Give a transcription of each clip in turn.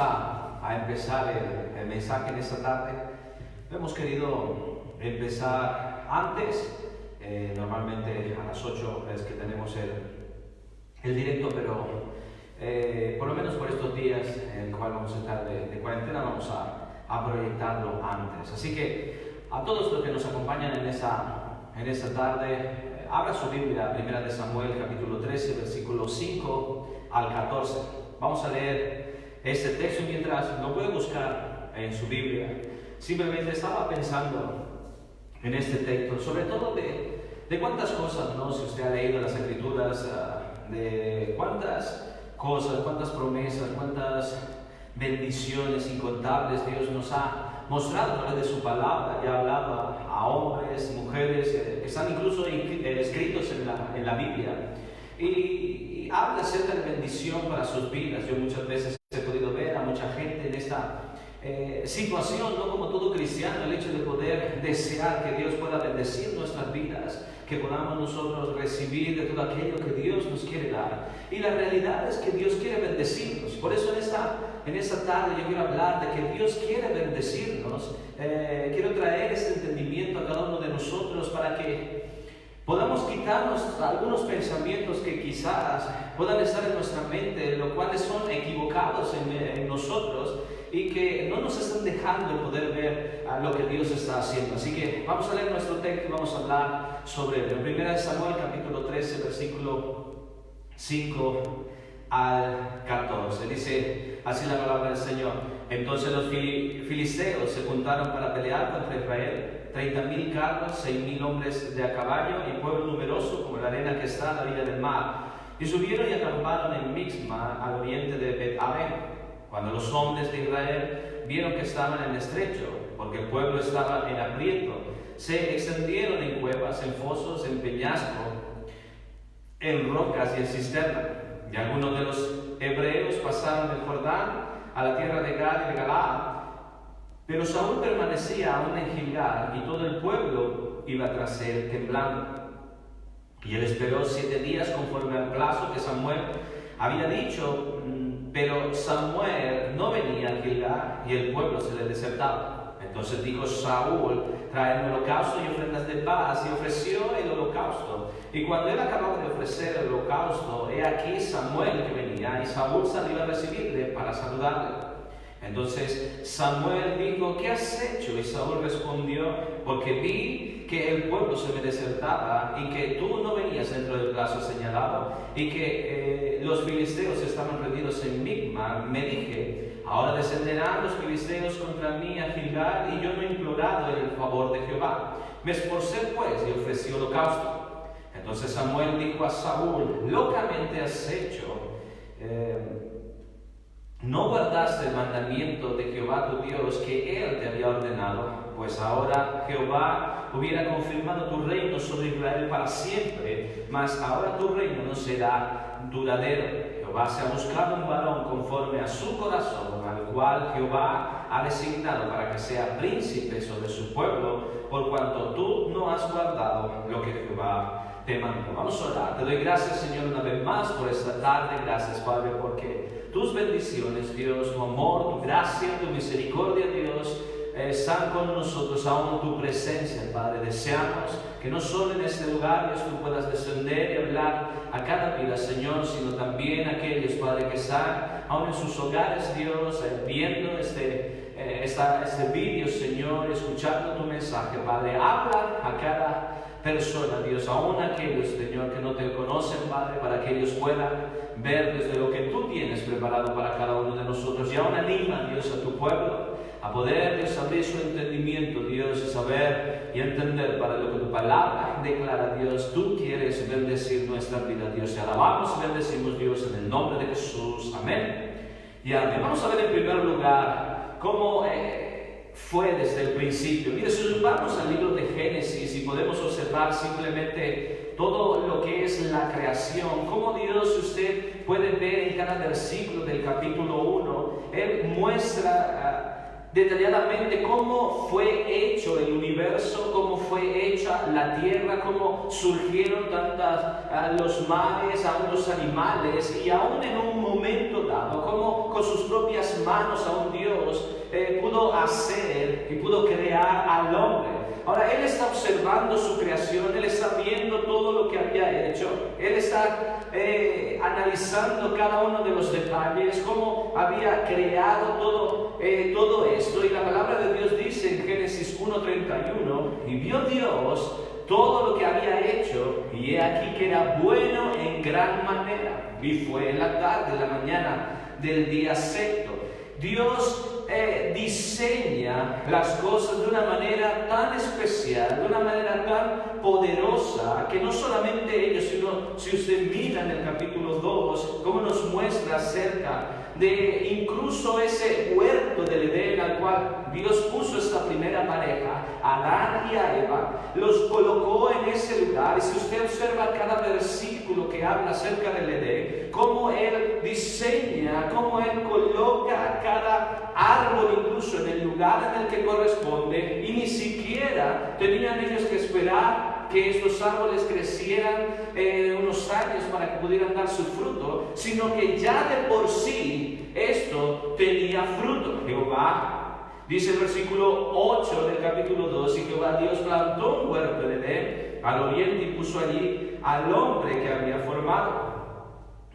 a empezar el mensaje en esta tarde. Hemos querido empezar antes, normalmente a las 8 es que tenemos el directo, pero por lo menos por estos días en el cual vamos a estar de cuarentena, vamos a proyectarlo antes. Así que a todos los que nos acompañan en esta tarde, abra su Biblia, 1 de Samuel, capítulo 13, versículo 5 al 14. Vamos a leer este texto y mientras lo puede buscar en su Biblia. Simplemente estaba pensando en este texto, sobre todo de cuántas cosas, ¿no? Si usted ha leído las Escrituras, de cuántas cosas, cuántas promesas, cuántas bendiciones incontables Dios nos ha mostrado a través de su palabra y ha hablado a hombres, mujeres que están incluso escritos en la Biblia y habla acerca de bendición para sus vidas. Yo muchas veces he podido ver a mucha gente en esta situación, no como todo cristiano, el hecho de poder desear que Dios pueda bendecir nuestras vidas, que podamos nosotros recibir de todo aquello que Dios nos quiere dar. Y la realidad es que Dios quiere bendecirnos. Por eso en esta tarde yo quiero hablar de que Dios quiere bendecirnos. Quiero traer este entendimiento a cada uno de nosotros para que podamos quitarnos algunos pensamientos que quizás puedan estar en nuestra mente, los cuales son equivocados en nosotros y que no nos están dejando poder ver lo que Dios está haciendo. Así que vamos a leer nuestro texto y vamos a hablar sobre el 1 de Samuel, capítulo 13, versículo 5 al 14. Dice así la palabra del Señor: Entonces los filisteos se juntaron para pelear contra Israel, 30,000 carros, 6,000 hombres de a caballo y pueblo numeroso como la arena que está a la orilla del mar. Y subieron y acamparon en Mixma, al oriente de Bet-Aven. Cuando los hombres de Israel vieron que estaban en estrecho, porque el pueblo estaba en aprieto, se extendieron en cuevas, en fosos, en peñasco, en rocas y en cisterna. Y algunos de los hebreos pasaron del Jordán a la tierra de Gad y de Galaad. Pero Saúl permanecía aún en Gilgal y todo el pueblo iba tras él temblando. Y él esperó 7 días conforme al plazo que Samuel había dicho, pero Samuel no venía a Gilgal y el pueblo se le desertaba. Entonces dijo Saúl: traedme holocausto y ofrendas de paz, y ofreció el holocausto. Y cuando él acababa de ofrecer el holocausto, he aquí Samuel que venía, y Saúl salió a recibirle para saludarle. Entonces Samuel dijo: ¿qué has hecho? Y Saúl respondió: porque vi que el pueblo se me desertaba y que tú no venías dentro del plazo señalado y que los filisteos estaban reunidos en Micma. Me dije: ahora descenderán los filisteos contra mí a Gilgal, y yo no he implorado el favor de Jehová. Me esforcé pues y ofrecí holocausto. Entonces Samuel dijo a Saúl: locamente has hecho. No guardaste el mandamiento de Jehová tu Dios que Él te había ordenado, pues ahora Jehová hubiera confirmado tu reino sobre Israel para siempre, mas ahora tu reino no será duradero. Jehová se ha buscado un varón conforme a su corazón, al cual Jehová ha designado para que sea príncipe sobre su pueblo, por cuanto tú no has guardado lo que Jehová te mandó. Vamos a orar. Te doy gracias, Señor, una vez más por esta tarde. Gracias, Padre, porque tus bendiciones, Dios, tu amor, tu gracia, tu misericordia, Dios, están con nosotros aún en tu presencia, Padre. Deseamos que no solo en este lugar, Dios, tú puedas descender y hablar a cada vida, Señor, sino también a aquellos, Padre, que están aún en sus hogares, Dios, viendo este vídeo, Señor, escuchando tu mensaje, Padre. Habla a cada persona, Dios, aún aquellos, Señor, que no te conocen, Padre, para que ellos puedan ver desde lo que tú tienes preparado para cada uno de nosotros. Y aún anima, Dios, a tu pueblo a poder, Dios, abrir su entendimiento, Dios, y saber y entender para lo que tu palabra declara, Dios. Tú quieres bendecir nuestra vida, Dios. Te alabamos y bendecimos, Dios, en el nombre de Jesús. Amén. Y amén. Vamos a ver en primer lugar cómo fue desde el principio. Mire, si nos vamos al libro de Génesis y podemos observar simplemente todo lo que es la creación, cómo Dios, usted puede ver en cada versículo del capítulo 1, Él muestra detalladamente cómo fue hecho el universo, cómo fue hecha la tierra, cómo surgieron los mares, aún los animales, y aún en un momento dado, cómo con sus propias manos aún Dios pudo hacer y pudo crear al hombre. Ahora, Él está observando su creación, Él está viendo todo lo que había hecho, Él está analizando cada uno de los detalles, cómo había creado todo esto. Y la palabra de Dios dice en Génesis 1:31, y vio Dios todo lo que había hecho, y he aquí que era bueno en gran manera. Y fue en la tarde, en la mañana del día sexto. Dios diseña las cosas de una manera tan especial, de una manera tan poderosa, que no solamente ellos, sino si usted mira en el capítulo 2, cómo nos muestra acerca de incluso ese huerto del Edén al cual Dios puso esta primera pareja, Adán y a Eva, los colocó en ese lugar. Y si usted observa cada versículo que habla acerca del Edén, cómo Él diseña, cómo Él coloca cada árbol incluso en el lugar en el que corresponde, y ni siquiera tenían ellos que esperar que estos árboles crecieran unos años para que pudieran dar su fruto, sino que ya de por sí esto tenía fruto. Jehová, dice el versículo 8 del capítulo 2, y Jehová Dios plantó un huerto en Edén al oriente y puso allí al hombre que había formado.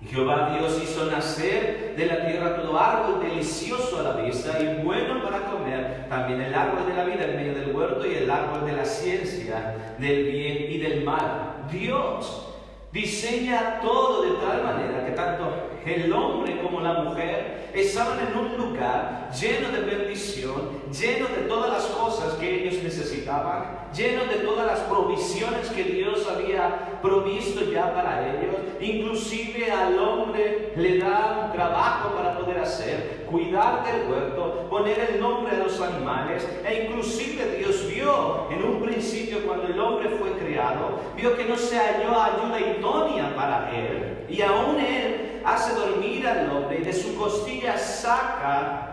Jehová Dios hizo nacer de la tierra todo árbol delicioso a la vista y bueno para comer, también el árbol de la vida en medio del huerto y el árbol de la ciencia del bien y del mal. Dios diseña todo de tal manera que tanto el hombre como la mujer estaban en un lugar lleno de bendición, lleno de todas las cosas que ellos necesitaban, lleno de todas las provisiones que Dios había provisto ya para ellos. Inclusive al hombre le da un trabajo para poder hacer, cuidar del huerto, poner el nombre a los animales, e inclusive Dios vio en un principio, cuando el hombre fue creado, vio que no se halló ayuda idónea para él, y aún él hace dormir al hombre y de su costilla saca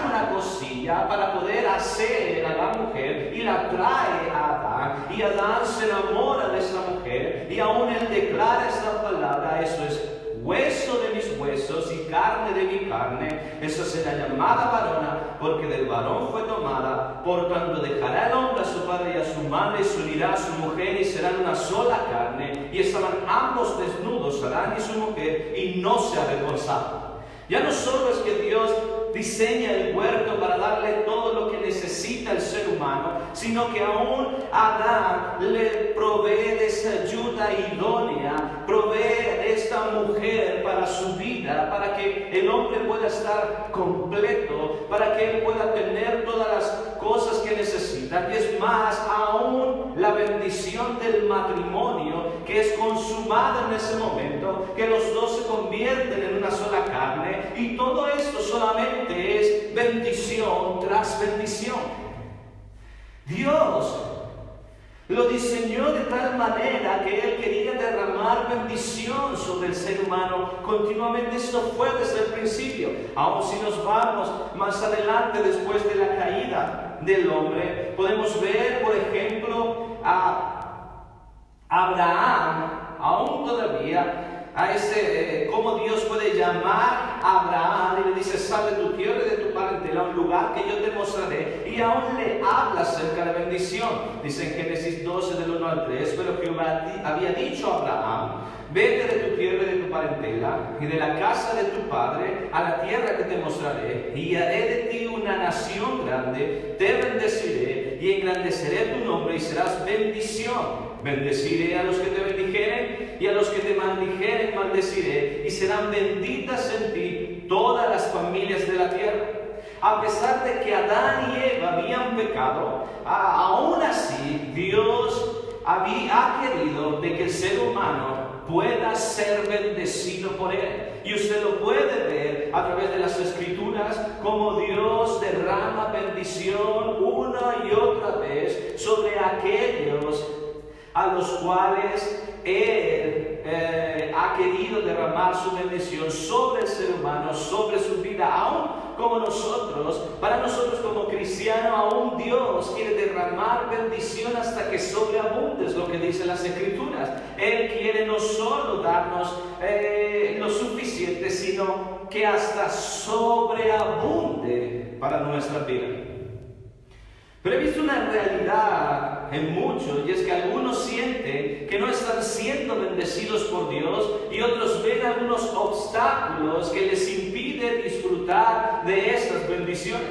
una costilla para poder hacer a la mujer, y la trae a Adán, y Adán se enamora de esa mujer, y aún él declara esta palabra: eso es hueso de mis huesos y carne de mi carne, esa será llamada varona, porque del varón fue tomada. Por tanto dejará el hombre a su padre y a su madre, y se unirá a su mujer, y serán una sola carne. Y estaban ambos desnudos, Adán y su mujer, y no se avergonzaban. Ya no solo es que Dios diseña el huerto para darle todo lo que necesita el ser humano, sino que aún Adán le provee de esa ayuda idónea, provee de esta mujer para su vida, para que el hombre pueda estar completo, para que él pueda tener todas las cosas que necesita. Y es más, aún la bendición del matrimonio, que es consumada en ese momento, que los dos se convierten en una sola carne, y todo esto solamente es bendición tras bendición. Dios lo diseñó de tal manera que Él quería derramar bendición sobre el ser humano continuamente. Esto fue desde el principio. Aun si nos vamos más adelante, después de la caída del hombre, podemos ver, por ejemplo, a Abraham, aún todavía, cómo Dios puede llamar a Abraham y le dice: sal de tu tierra y de tu parentela a un lugar que yo te mostraré, y aún le habla acerca de bendición. Dice en Génesis 12 del 1 al 3: pero Jehová había dicho a Abraham: vete de tu tierra y de tu parentela y de la casa de tu padre a la tierra que te mostraré, y haré de ti una nación grande, te bendeciré y engrandeceré tu nombre y serás bendición. Bendeciré a los que te bendijeren, y a los que te maldijeren maldeciré, y serán benditas en ti todas las familias de la tierra. A pesar de que Adán y Eva habían pecado, aún así Dios ha querido de que el ser humano pueda ser bendecido por Él. Y usted lo puede ver a través de las Escrituras, como Dios derrama bendición una y otra vez sobre aquellos a los cuales Él ha querido derramar su bendición sobre el ser humano, sobre su vida. Aún como nosotros. Para nosotros como cristianos, aún Dios quiere derramar bendición hasta que sobreabunde, es lo que dicen las Escrituras. Él quiere no solo darnos lo suficiente, sino que hasta sobreabunde para nuestra vida. Pero he visto una realidad en muchos, y es que algunos sienten que no están siendo bendecidos por Dios y otros ven algunos obstáculos que les impiden disfrutar de estas bendiciones.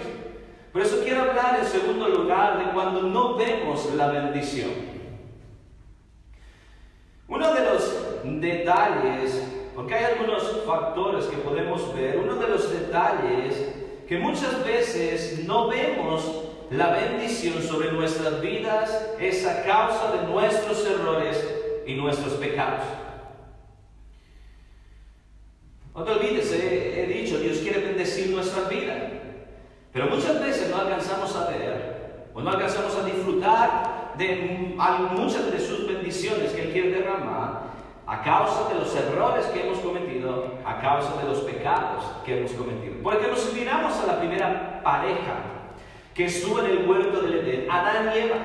Por eso quiero hablar en segundo lugar de cuando no vemos la bendición. Uno de los detalles, porque hay algunos factores que podemos ver, uno de los detalles que muchas veces no vemos la bendición sobre nuestras vidas es a causa de nuestros errores y nuestros pecados. No te olvides, he dicho, Dios quiere bendecir nuestra vida, pero muchas veces no alcanzamos a ver o no alcanzamos a disfrutar de muchas de sus bendiciones que Él quiere derramar a causa de los errores que hemos cometido, a causa de los pecados que hemos cometido. Porque nos miramos a la primera pareja que estuvo en el huerto del Edén, Adán y Eva.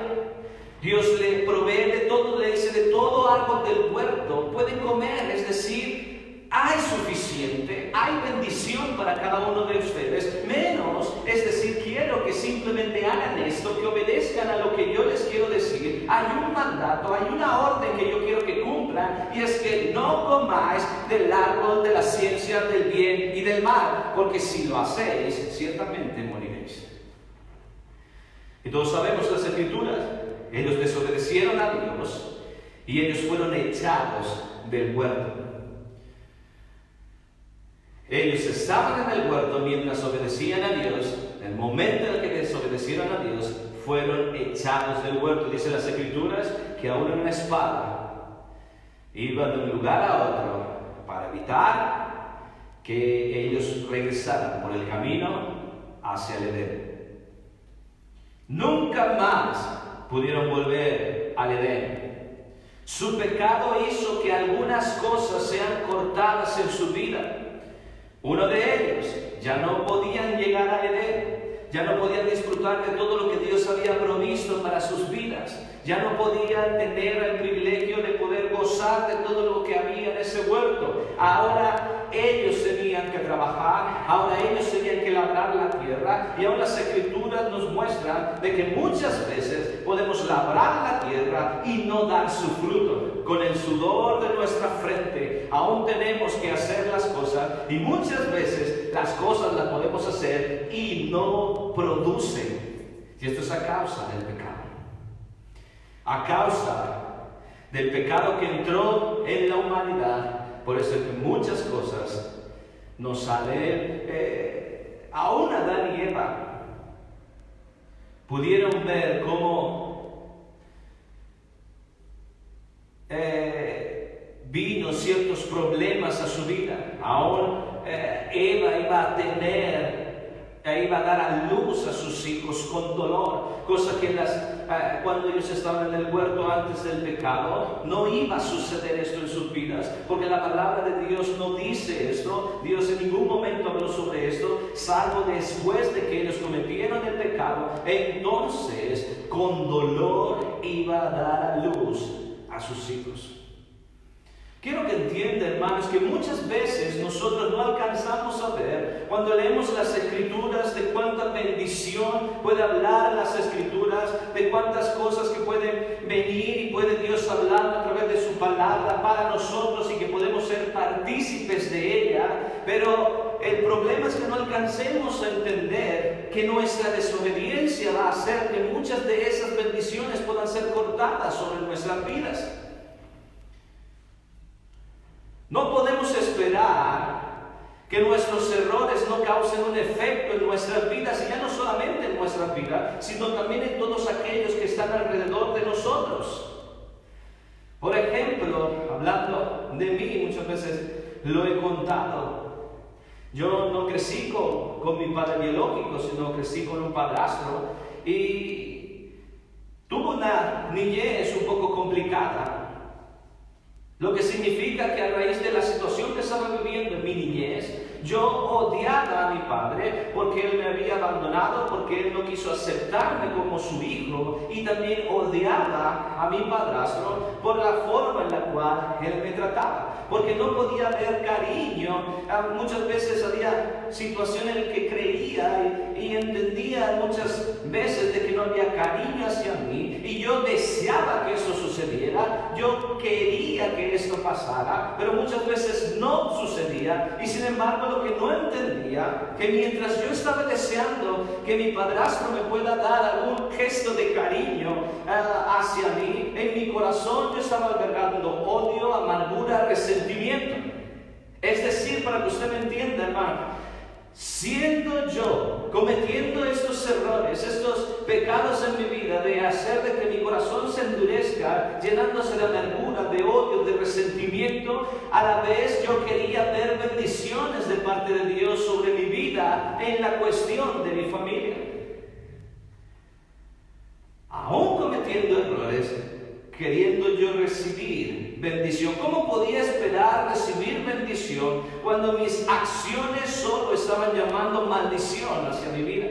Dios le provee de todo, le dice de todo árbol del huerto pueden comer, es decir, hay suficiente, hay bendición para cada uno de ustedes, menos, es decir, quiero que simplemente hagan esto, que obedezcan a lo que yo les quiero decir. Hay un mandato, hay una orden que yo quiero que cumplan, y es que no comáis del árbol de la ciencia del bien y del mal, porque si lo hacéis, ciertamente moriréis. Y todos sabemos las Escrituras, ellos desobedecieron a Dios y ellos fueron echados del huerto. Ellos estaban en el huerto mientras obedecían a Dios. En el momento en el que desobedecieron a Dios, fueron echados del huerto. Dice las Escrituras que aún una espada iba de un lugar a otro para evitar que ellos regresaran por el camino hacia el Edén. Nunca más pudieron volver al Edén. Su pecado hizo que algunas cosas sean cortadas en su vida. Uno de ellos, ya no podían llegar al Edén, ya no podían disfrutar de todo lo que Dios había provisto para sus vidas, ya no podían tener el privilegio de poder gozar de todo lo que había en ese huerto. Ahora ellos tenían que trabajar, ahora ellos tenían que labrar la tierra, y aún las Escrituras nos muestran de que muchas veces podemos labrar la tierra y no dar su fruto. Con el sudor de nuestra frente aún tenemos que hacer las cosas, y muchas veces las cosas las podemos hacer y no producen. Y esto es a causa del pecado. A causa del pecado que entró en la humanidad. Por eso es que muchas cosas nos salen. Aún Adán y Eva pudieron ver cómo vino ciertos problemas a su vida. Aún Eva iba a dar a luz a sus hijos con dolor, cosa que cuando ellos estaban en el huerto antes del pecado, no iba a suceder esto en sus vidas, porque la palabra de Dios no dice esto. Dios en ningún momento habló sobre esto, salvo después de que ellos cometieron el pecado. Entonces, con dolor iba a dar a luz a sus hijos. Quiero que entiendan, hermanos, que muchas veces nosotros no alcanzamos a ver, cuando leemos las Escrituras, de cuánta bendición puede hablar las Escrituras, de cuántas cosas que pueden venir y puede Dios hablar a través de su palabra para nosotros, y que podemos ser partícipes de ella. Pero el problema es que no alcancemos a entender que nuestra desobediencia va a hacer que muchas de esas bendiciones puedan ser cortadas sobre nuestras vidas. No podemos esperar que nuestros errores no causen un efecto en nuestras vidas, y ya no solamente en nuestras vidas, sino también en todos aquellos que están alrededor de nosotros. Por ejemplo, hablando de mí, muchas veces lo he contado. Yo no crecí con mi padre biológico, sino crecí con un padrastro, y tuve una niñez un poco complicada. Lo que significa que a raíz de la situación que estaba viviendo en mi niñez, Yo odiaba a mi padre porque él me había abandonado, porque él no quiso aceptarme como su hijo, y también odiaba a mi padrastro por la forma en la cual él me trataba, porque no podía ver cariño. Muchas veces había situaciones en las que creía y entendía muchas veces de que no había cariño hacia mí, y yo deseaba que eso sucediera, yo quería que esto pasara, pero muchas veces no sucedía. Y sin embargo, lo que no entendía, que mientras yo estaba deseando que mi padrastro me pueda dar algún gesto de cariño hacia mí, en mi corazón yo estaba albergando odio, amargura, resentimiento. Es decir, para que usted me entienda, hermano, siendo yo cometiendo estos errores, estos pecados en mi vida, de hacer de que mi corazón se endurezca, llenándose de amargura, de odio, de resentimiento, a la vez yo quería ver bendiciones de parte de Dios sobre mi vida en la cuestión de mi familia. Aún cometiendo errores, queriendo yo recibir bendición. ¿Cómo podía esperar recibir bendición cuando mis acciones solo estaban llamando maldición hacia mi vida?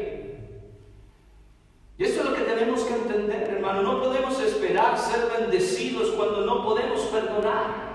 Y esto es lo que tenemos que entender, hermano. No podemos esperar ser bendecidos cuando no podemos perdonar.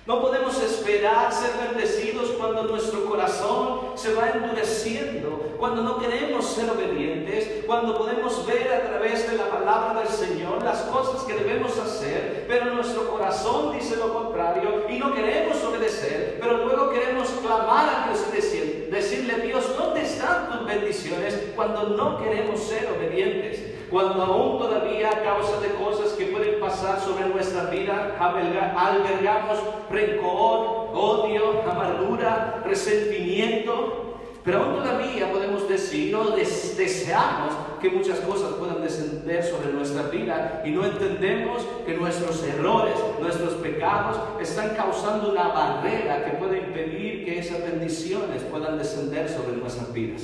No podemos esperar ser bendecidos cuando nuestro corazón se va endureciendo, cuando no queremos ser obedientes, cuando podemos ver a través de la palabra del Señor las cosas que debemos hacer, pero nuestro corazón dice lo contrario y no queremos obedecer, pero luego queremos clamar a Dios y decirle: Dios, ¿dónde están tus bendiciones? Cuando no queremos ser obedientes. Cuando aún todavía a causa de cosas que pueden pasar sobre nuestra vida albergamos rencor, odio, amargura, resentimiento, pero aún todavía podemos decir, no deseamos que muchas cosas puedan descender sobre nuestra vida y no entendemos que nuestros errores, nuestros pecados están causando una barrera que puede impedir que esas bendiciones puedan descender sobre nuestras vidas.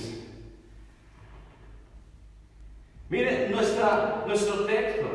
Mire nuestro texto.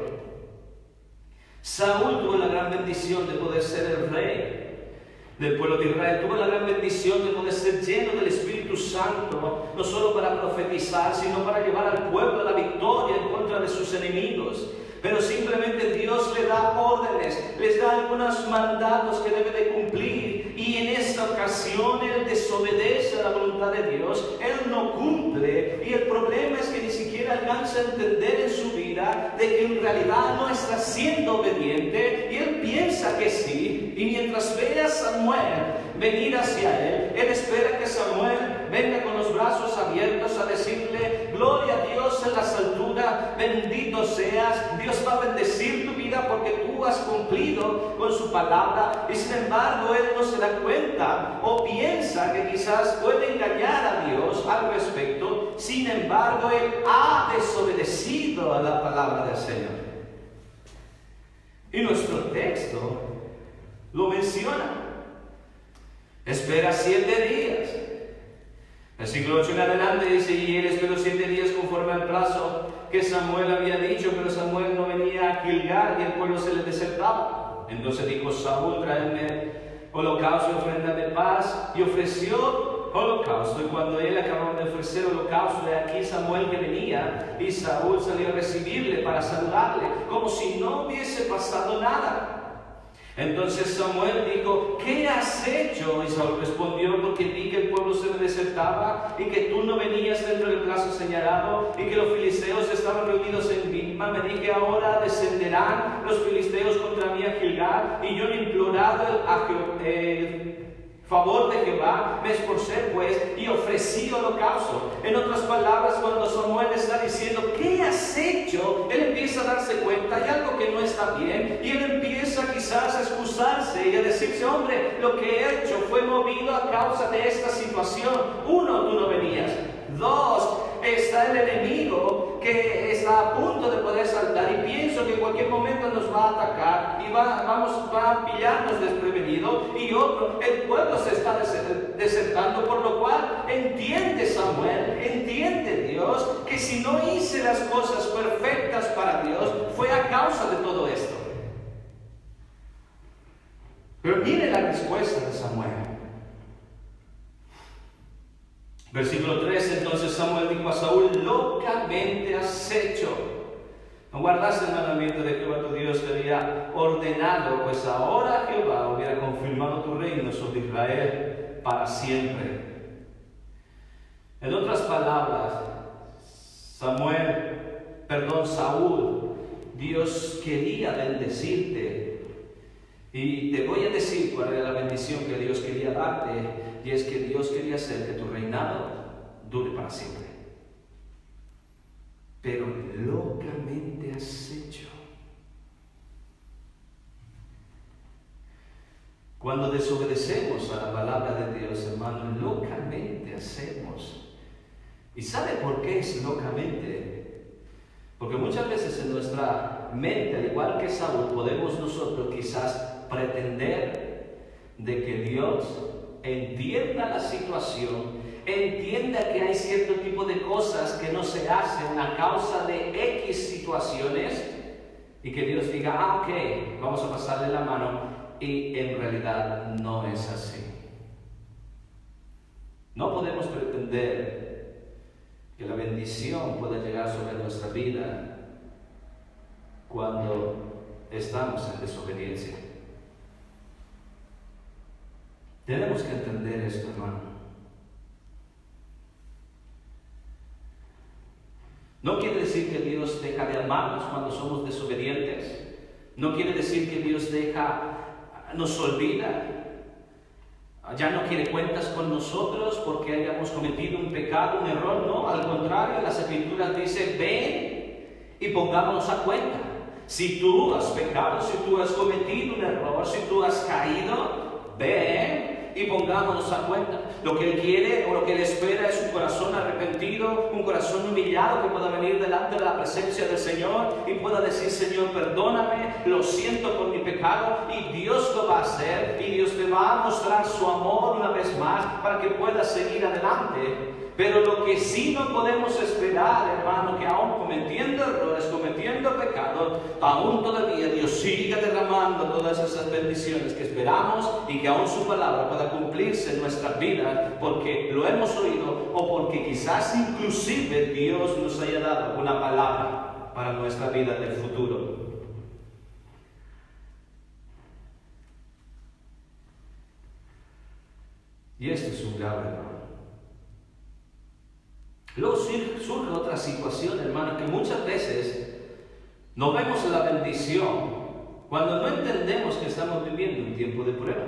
Saúl tuvo la gran bendición de poder ser el rey del pueblo de Israel. Tuvo la gran bendición de poder ser lleno del Espíritu Santo, no solo para profetizar, sino para llevar al pueblo a la victoria en contra de sus enemigos. Pero simplemente Dios le da órdenes, les da algunos mandatos que debe de cumplir, y en esta ocasión él desobedece a la voluntad de Dios, él no cumple, y el problema es que ni siquiera alcanza a entender en su vida de que en realidad no está siendo obediente, y él piensa que sí, y mientras ve a Samuel venir hacia él espera que Samuel venga con los brazos abiertos a decirle: gloria a Dios en las alturas, bendito seas, Dios va a bendecir tu vida porque tú has cumplido con su palabra. Y sin embargo él no se da cuenta o piensa que quizás puede engañar a Dios al respecto. Sin embargo él ha desobedecido a la palabra del Señor. Y nuestro texto lo menciona. Espera 7 días. Versículo 8 en adelante dice: y él esperó 7 días conforme al plazo que Samuel había dicho, pero Samuel no venía a Gilgal y el pueblo se le desertaba. Entonces dijo Saúl: traedme holocausto y ofrenda de paz. Y ofreció holocausto. Y cuando él acabó de ofrecer holocausto, de aquí Samuel que venía, y Saúl salió a recibirle para saludarle, como si no hubiese pasado nada. Entonces Samuel dijo: ¿qué has hecho? Y Saúl respondió: porque vi que el pueblo se me desertaba y que tú no venías dentro del plazo señalado y que los filisteos estaban reunidos en Mizpa. Me dije: ahora descenderán los filisteos contra mí a Gilgal, y yo he implorado favor de Jehová, me esforcé pues y ofrecí holocausto. En otras palabras, cuando Samuel está diciendo: ¿qué has hecho?, él empieza a darse cuenta, hay algo que no está bien, y él empieza quizás a excusarse y a decirse: hombre, lo que he hecho fue movido a causa de esta situación. 1, tú no venías. 2, está el enemigo que está a punto de poder saltar y pienso que en cualquier momento nos va a atacar y va a pillarnos desprevenidos. Y otro, el pueblo se está desertando, por lo cual entiende Samuel, entiende Dios, que si no hice las cosas perfectas para Dios fue a causa de todo esto. Pero mire la respuesta de Samuel. Versículo 3, entonces Samuel dijo a Saúl: locamente has hecho. No guardaste el mandamiento de Jehová tu Dios, te había ordenado, pues ahora Jehová hubiera confirmado tu reino sobre Israel para siempre. En otras palabras, Saúl, Dios quería bendecirte. Y te voy a decir cuál era la bendición que Dios quería darte, y es que Dios quería hacer que tu reinado dure para siempre. Pero locamente has hecho. Cuando desobedecemos a la palabra de Dios, hermano, locamente hacemos. ¿Y sabe por qué es locamente? Porque muchas veces en nuestra mente, al igual que Saúl, podemos nosotros quizás pretender de que Dios entienda la situación, entienda que hay cierto tipo de cosas que no se hacen a causa de X situaciones, y que Dios diga: ok, vamos a pasarle la mano, y en realidad no es así. No podemos pretender que la bendición pueda llegar sobre nuestra vida cuando estamos en desobediencia. Tenemos que entender esto, hermano. No quiere decir que Dios deja de amarnos cuando somos desobedientes. No quiere decir que Dios nos olvida. Ya no quiere cuentas con nosotros porque hayamos cometido un pecado, un error. No, al contrario, las Escrituras dicen: ven y pongámonos a cuenta. Si tú has pecado, si tú has cometido un error, si tú has caído, ven y pongámonos a cuenta. Lo que Él quiere o lo que Él espera es un corazón arrepentido, un corazón humillado que pueda venir delante de la presencia del Señor y pueda decir: Señor, perdóname, lo siento por mi pecado, y Dios lo va a hacer, y Dios te va a mostrar su amor una vez más para que puedas seguir adelante. Pero lo que sí no podemos esperar, hermano, que aún cometiendo errores, cometiendo pecados, aún todavía Dios siga derramando todas esas bendiciones que esperamos, y que aún su palabra pueda cumplirse en nuestras vidas, porque lo hemos oído o porque quizás inclusive Dios nos haya dado una palabra para nuestra vida del futuro. Y esto es un grave error. Luego surge otra situación, hermano, que muchas veces no vemos la bendición cuando no entendemos que estamos viviendo un tiempo de prueba.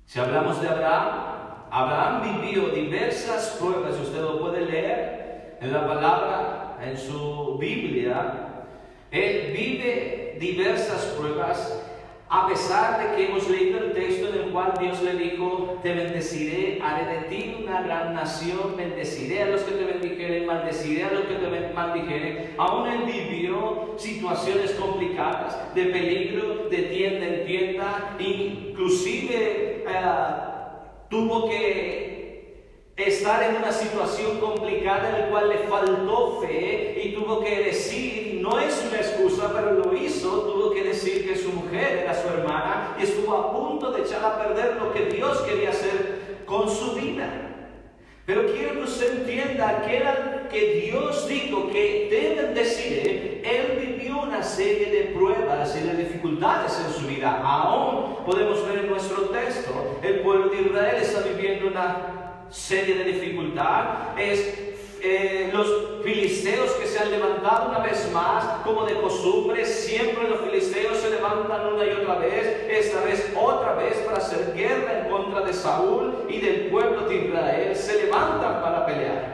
Si hablamos de Abraham vivió diversas pruebas. Usted lo puede leer en la palabra, en su Biblia. Él vive diversas pruebas, a pesar de que hemos leído el texto en el cual Dios le dijo: te bendeciré, haré de ti una gran nación, bendeciré a los que te bendijeren, maldeciré a los que te maldijeren. Aún él vivió situaciones complicadas, de peligro, de tienda en tienda, inclusive tuvo que estar en una situación complicada en la cual le faltó fe y tuvo que decir, no es una excusa, pero lo hizo, tuvo que decir que su mujer era su hermana y estuvo a punto de echar a perder lo que Dios quería hacer con su vida. Pero quiero que usted entienda que Dios dijo que te bendeciré. Él vivió una serie de pruebas y de dificultades en su vida. Aún podemos ver en nuestro texto, el pueblo de Israel está viviendo una serie de dificultades. Los filisteos que se han levantado una vez más, como de costumbre, siempre los filisteos se levantan una y otra vez, esta vez otra vez para hacer guerra en contra de Saúl y del pueblo de Israel. Se levantan para pelear.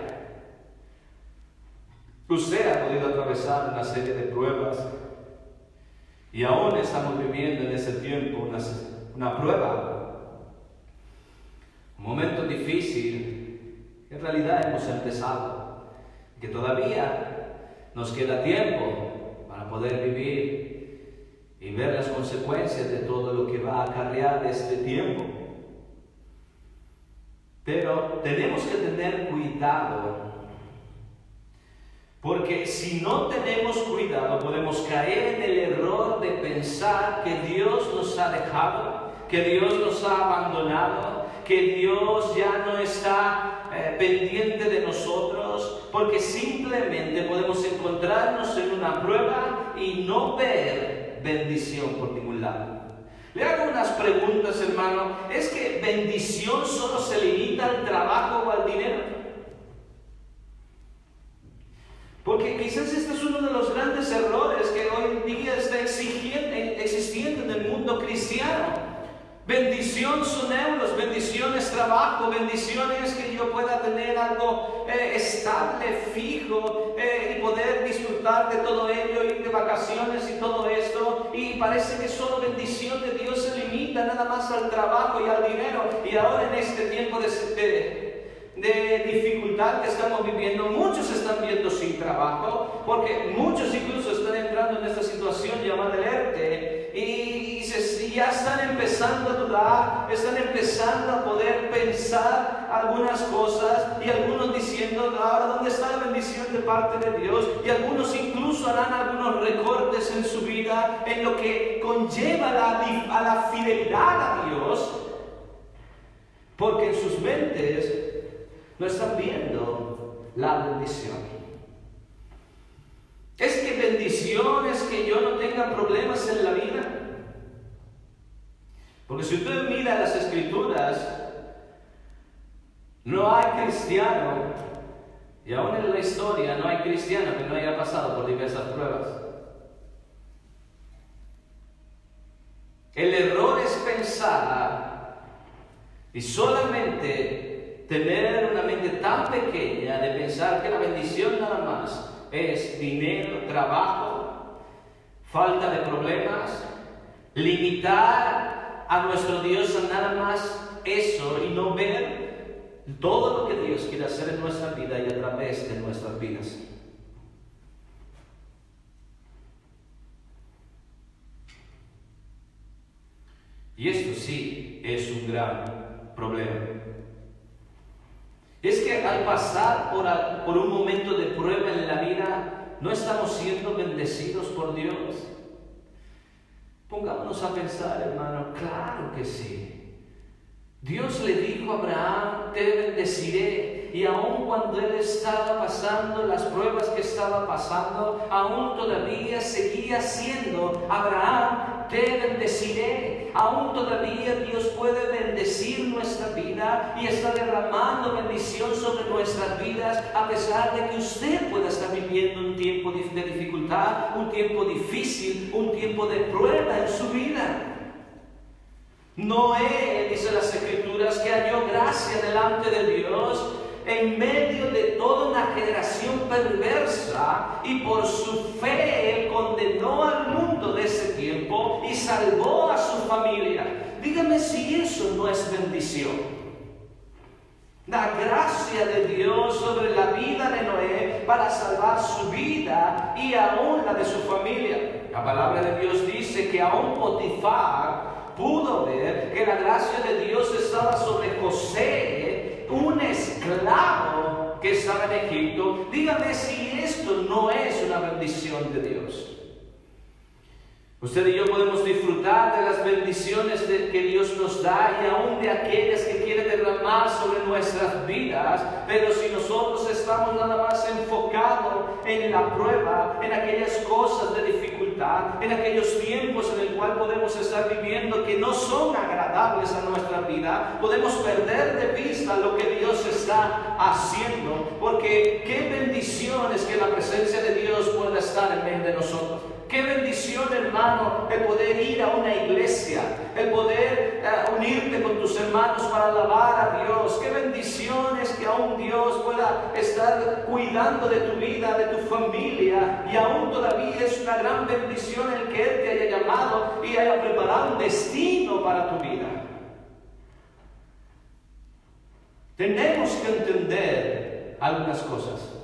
Usted ha podido atravesar una serie de pruebas y aún estamos viviendo en ese tiempo una prueba, un momento difícil. En realidad hemos empezado, que todavía nos queda tiempo para poder vivir y ver las consecuencias de todo lo que va a acarrear este tiempo. Pero tenemos que tener cuidado, porque si no tenemos cuidado podemos caer en el error de pensar que Dios nos ha dejado, que Dios nos ha abandonado, que Dios ya no está pendiente de nosotros, porque simplemente podemos encontrarnos en una prueba y no ver bendición por ningún lado. Le hago unas preguntas, hermano. ¿Es que bendición solo se limita al trabajo o al dinero? Porque quizás este es uno de los grandes errores que hoy en día está existiendo en el mundo cristiano. Bendición son euros, bendición es trabajo, bendición es que yo pueda tener algo estable, fijo, y poder disfrutar de todo ello, ir de vacaciones y todo esto. Y parece que solo bendición de Dios se limita nada más al trabajo y al dinero. Y ahora en este tiempo de dificultad que estamos viviendo, muchos están viendo sin trabajo, porque muchos incluso están entrando en esta situación llamada el ERTE, y ya están empezando a dudar, están empezando a poder pensar algunas cosas, y algunos diciendo, ahora ¿dónde está la bendición de parte de Dios? Y algunos incluso harán algunos recortes en su vida, en lo que conlleva a la fidelidad a Dios, porque en sus mentes no están viendo la bendición. ¿Es que bendición es que yo no tenga problemas en la vida? Porque si usted mira las Escrituras, no hay cristiano, y aún en la historia no hay cristiano que no haya pasado por diversas pruebas. El error es pensar y solamente tener una mente tan pequeña de pensar que la bendición nada más es dinero, trabajo, falta de problemas, limitar a nuestro Dios a nada más eso y no ver todo lo que Dios quiere hacer en nuestra vida y a través de nuestras vidas. Y esto sí es un gran problema. Es que al pasar por un momento de prueba en la vida, no estamos siendo bendecidos por Dios. Pongámonos a pensar, hermano, claro que sí. Dios le dijo a Abraham, te bendeciré. Y aun cuando él estaba pasando las pruebas que estaba pasando, aún todavía seguía siendo Abraham, te bendeciré. Aún todavía Dios puede bendecir nuestra vida y está derramando bendición sobre nuestras vidas, a pesar de que usted pueda estar viviendo un tiempo de dificultad, un tiempo difícil, un tiempo de prueba en su vida. Noé, dice las Escrituras, que halló gracia delante de Dios en medio de toda una generación perversa, y por su fe él condenó al mundo de ese tiempo y salvó a su familia. Dígame si eso no es bendición. La gracia de Dios sobre la vida de Noé para salvar su vida y aún la de su familia. La palabra de Dios dice que aún Potifar pudo ver que la gracia de Dios estaba sobre José, un esclavo que estaba en Egipto. Dígame si esto no es una bendición de Dios. Usted y yo podemos disfrutar de las bendiciones que Dios nos da y aún de aquellas que quiere derramar sobre nuestras vidas, pero si nosotros estamos nada más enfocados en la prueba, en aquellas cosas de dificultad, en aquellos tiempos en el cual podemos estar viviendo que no son agradables a nuestra vida, podemos perder de vista lo que Dios está haciendo, porque qué bendición es que la presencia de Dios pueda estar en medio de nosotros. Qué bendición, hermano, el poder ir a una iglesia, el poder unirte con tus hermanos para alabar a Dios. Qué bendición es que aún Dios pueda estar cuidando de tu vida, de tu familia, y aún todavía es una gran bendición el que Él te haya llamado y haya preparado un destino para tu vida. Tenemos que entender algunas cosas.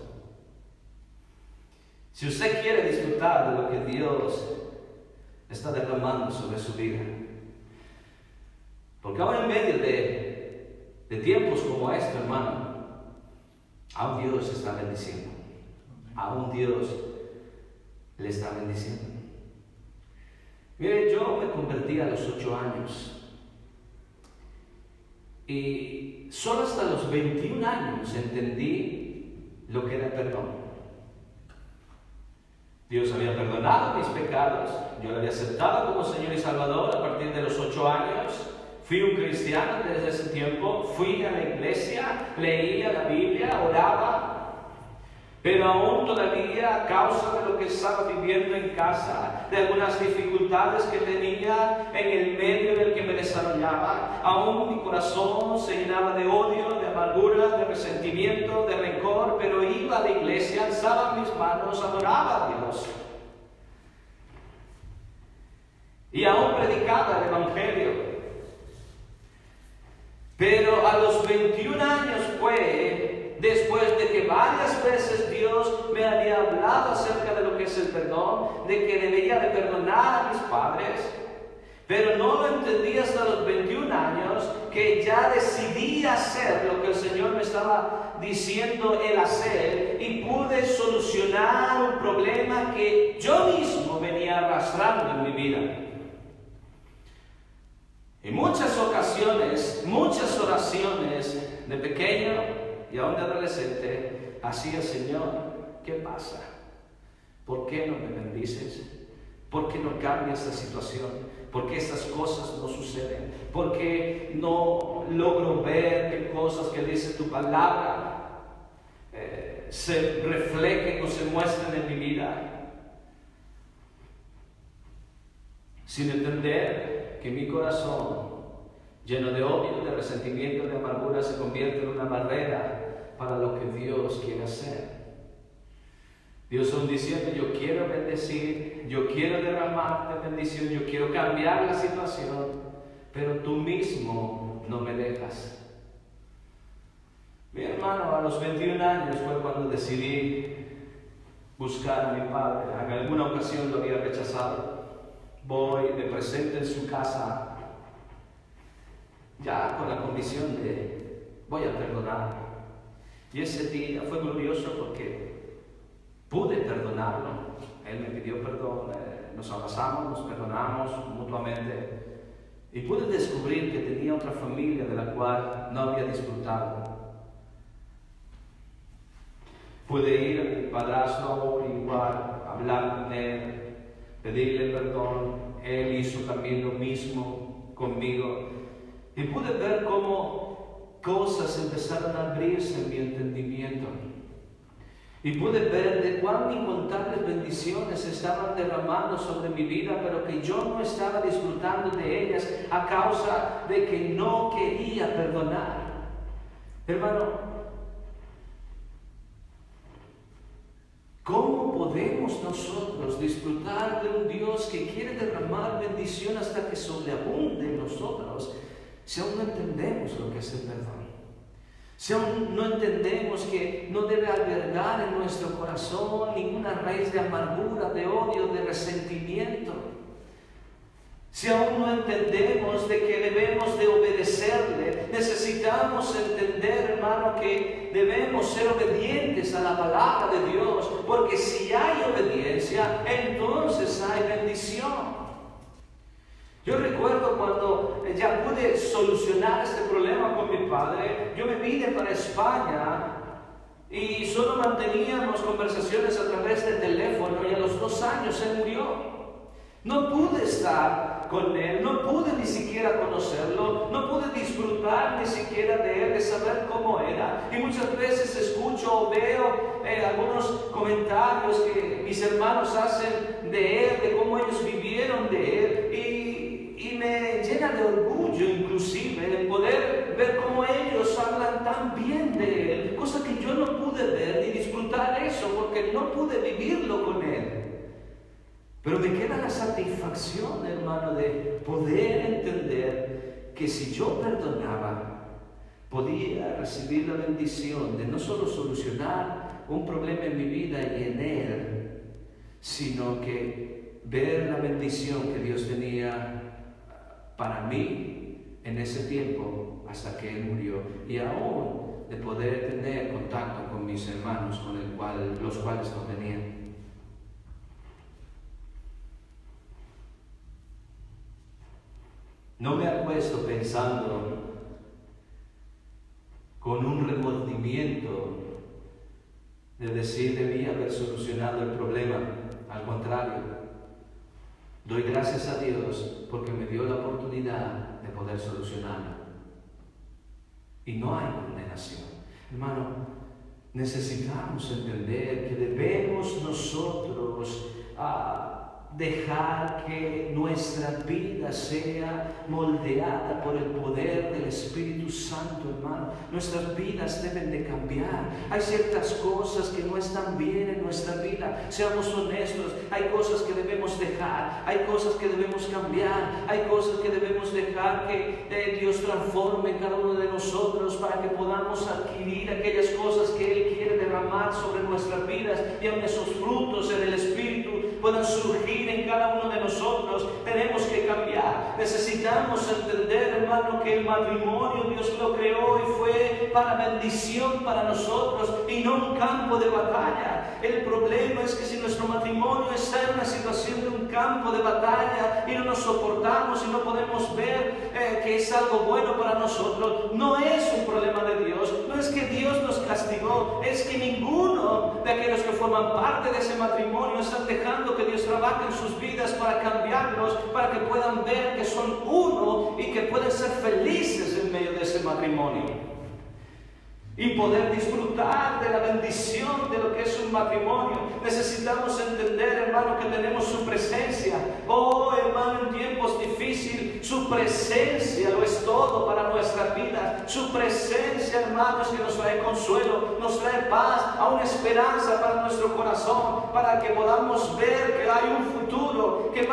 Si usted quiere disfrutar de lo que Dios está derramando sobre su vida, porque ahora en medio de tiempos como este, hermano, aún Dios está bendiciendo, aún Dios le está bendiciendo. Mire, yo me convertí a los 8 años Y solo hasta los 21 años entendí lo que era perdón. Dios había perdonado mis pecados, yo lo había aceptado como Señor y Salvador a partir de los 8 años. Fui un cristiano desde ese tiempo, fui a la iglesia, leía la Biblia, oraba. Pero aún todavía, a causa de lo que estaba viviendo en casa, de algunas dificultades que tenía en el medio en el que me desarrollaba, aún mi corazón se llenaba de odio, de amargura, de resentimiento, de rencor, pero iba a la iglesia, alzaba mis manos, adoraba a Dios. Y aún predicaba el Evangelio. Pero a los 21 años fue después de que varias veces Dios me había hablado acerca de lo que es el perdón, de que debería de perdonar a mis padres, pero no lo entendí hasta los 21 años, que ya decidí hacer lo que el Señor me estaba diciendo el hacer, y pude solucionar un problema que yo mismo venía arrastrando en mi vida. En muchas ocasiones, muchas oraciones de pequeño y aún de adolescente, hacía: Señor, ¿qué pasa? ¿Por qué no me bendices? ¿Por qué no cambia esta situación? ¿Por qué estas cosas no suceden? ¿Por qué no logro ver qué cosas que dice tu palabra se reflejen o se muestren en mi vida? Sin entender que mi corazón, lleno de odio, de resentimiento, de amargura, se convierte en una barrera para lo que Dios quiere hacer. Dios aún diciendo: yo quiero bendecir, yo quiero derramarte bendición, yo quiero cambiar la situación, pero tú mismo no me dejas. Mi hermano, a los 21 años fue cuando decidí buscar a mi padre. En alguna ocasión lo había rechazado. Voy, me presento en su casa, ya con la condición de voy a perdonar. Y ese día fue glorioso porque pude perdonarlo. Él me pidió perdón, nos abrazamos, nos perdonamos mutuamente. Y pude descubrir que tenía otra familia de la cual no había disfrutado. Pude ir a mi padrastro igual, hablar con él, pedirle perdón. Él hizo también lo mismo conmigo. Y pude ver cómo cosas empezaron a abrirse en mi entendimiento. Y pude ver de cuán incontables bendiciones se estaban derramando sobre mi vida, pero que yo no estaba disfrutando de ellas a causa de que no quería perdonar. Hermano, ¿cómo podemos nosotros disfrutar de un Dios que quiere derramar bendición hasta que sobreabunde en nosotros si aún no entendemos lo que es el perdón? Si aún no entendemos que no debe albergar en nuestro corazón ninguna raíz de amargura, de odio, de resentimiento. Si aún no entendemos de que debemos de obedecerle, necesitamos entender, hermano, que debemos ser obedientes a la palabra de Dios, porque si hay obediencia, entonces hay bendición. Yo recuerdo cuando ya pude solucionar este problema con mi padre, yo me vine para España y solo manteníamos conversaciones a través del teléfono, y a los 2 años él murió. No pude estar con él, no pude ni siquiera conocerlo, no pude disfrutar ni siquiera de él, de saber cómo era. Y muchas veces escucho o veo algunos comentarios que mis hermanos hacen de él, de cómo ellos vivieron de él, y me llena de orgullo inclusive el poder ver cómo ellos hablan tan bien de él, cosa que yo no pude ver ni disfrutar eso porque no pude vivirlo con él. Pero me queda la satisfacción, hermano, de poder entender que si yo perdonaba, podía recibir la bendición de no solo solucionar un problema en mi vida y en él, sino que ver la bendición que Dios tenía para mí en ese tiempo hasta que él murió, y aún de poder tener contacto con mis hermanos con los cuales no tenían. No me acuesto pensando con un remordimiento de decir debía haber solucionado el problema. Al contrario, doy gracias a Dios porque me dio la oportunidad de poder solucionarlo. Y no hay condenación. Hermano, necesitamos entender que debemos nosotros dejar que nuestra vida sea moldeada por el poder del Espíritu Santo, hermano. Nuestras vidas deben de cambiar. Hay ciertas cosas que no están bien en nuestra vida. Seamos honestos. Hay cosas que debemos dejar. Hay cosas que debemos cambiar. Hay cosas que debemos dejar que Dios transforme en cada uno de nosotros para que podamos adquirir aquellas cosas que Él quiere derramar sobre nuestras vidas, y aun esos frutos en el Espíritu puedan surgir en cada uno de nosotros. Tenemos que cambiar. Necesitamos entender, hermano, que el matrimonio Dios lo creó y fue para bendición para nosotros y no un campo de batalla. El problema es que si nuestro matrimonio está en una situación de un campo de batalla y no nos soportamos y no podemos ver que es algo bueno para nosotros, no es un problema de Dios. No es que Dios nos castigó, es que ninguno de aquellos que forman parte de ese matrimonio están dejando que Dios trabaje en sus vidas para cambiarlos, para que puedan ver que son uno y que pueden ser felices en medio de ese matrimonio y poder disfrutar de la bendición de lo que es un matrimonio. Necesitamos entender, hermano, que tenemos su presencia. Oh, hermano, en tiempos difíciles, su presencia lo es todo para nuestra vida. Su presencia, hermano, es que nos trae consuelo, nos trae paz, aún esperanza para nuestro corazón, para que podamos ver que hay un futuro, que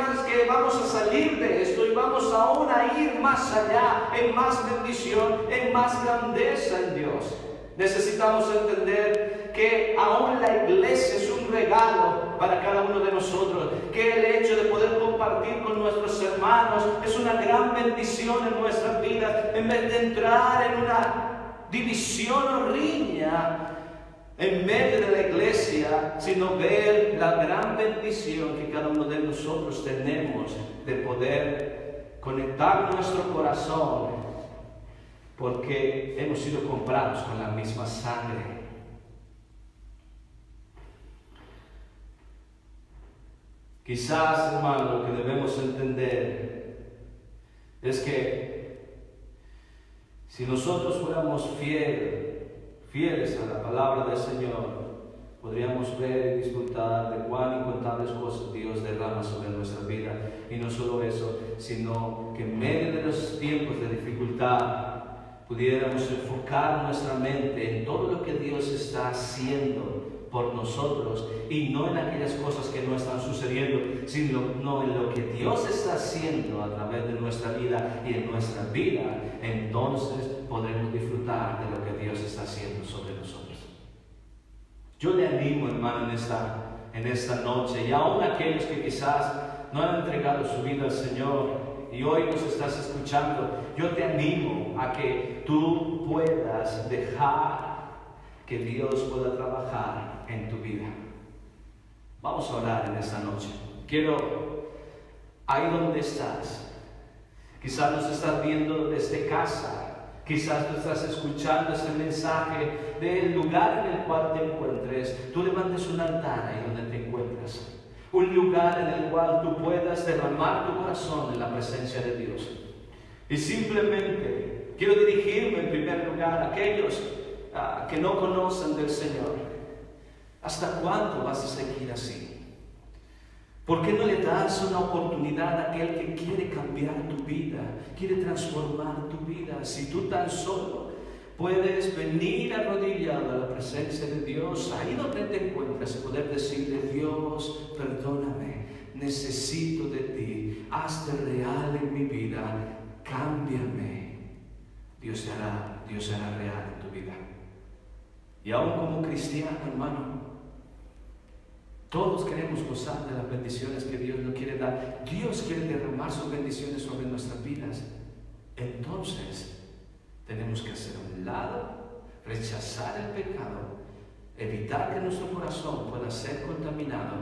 vamos a salir de esto y vamos aún a ir más allá, en más bendición, en más grandeza en Dios. Necesitamos entender que aún la iglesia es un regalo para cada uno de nosotros, que el hecho de poder compartir con nuestros hermanos es una gran bendición en nuestras vidas, en vez de entrar en una división o riña en medio de la iglesia, sino ver la gran bendición que cada uno de nosotros tenemos de poder conectar nuestro corazón, porque hemos sido comprados con la misma sangre. Quizás, hermano, lo que debemos entender es que si nosotros fuéramos fieles a la palabra del Señor, podríamos ver y disfrutar de cuán incontables cosas Dios derrama sobre nuestra vida. Y no solo eso, sino que en medio de los tiempos de dificultad pudiéramos enfocar nuestra mente en todo lo que Dios está haciendo por nosotros y no en aquellas cosas que no están sucediendo, sino en lo que Dios está haciendo a través de nuestra vida y en nuestra vida. Entonces podremos disfrutar de lo que Dios está haciendo sobre nosotros. Yo le animo, hermano, en esta noche, y aún aquellos que quizás no han entregado su vida al Señor y hoy nos estás escuchando, yo te animo a que tú puedas dejar que Dios pueda trabajar en tu vida. Vamos a orar en esta noche. Ahí donde estás, quizás nos estás viendo desde casa, quizás tú estás escuchando este mensaje del lugar en el cual te encuentres. Tú levantes un altar ahí donde te encuentras, un lugar en el cual tú puedas derramar tu corazón en la presencia de Dios. Y simplemente quiero dirigirme en primer lugar a aquellos que no conocen del Señor. ¿Hasta cuándo vas a seguir así? ¿Por qué no le das una oportunidad a aquel que quiere cambiar tu vida, quiere transformar tu vida? Si tú tan solo puedes venir arrodillado a la presencia de Dios, ahí donde te encuentras, y poder decirle: Dios, perdóname, necesito de ti, hazte real en mi vida, cámbiame. Dios se hará real en tu vida. Y aún como cristiano, hermano, todos queremos gozar de las bendiciones que Dios nos quiere dar. Dios quiere derramar sus bendiciones sobre nuestras vidas. Entonces tenemos que hacer a un lado, rechazar el pecado, evitar que nuestro corazón pueda ser contaminado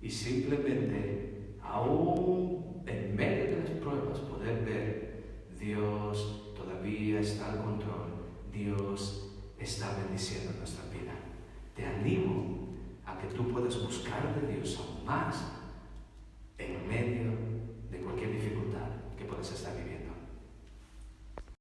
y simplemente, aún en medio de las pruebas, poder ver: Dios todavía está al control, Dios está bendiciendo nuestra vida. Te animo a que tú puedas buscar de Dios aún más en medio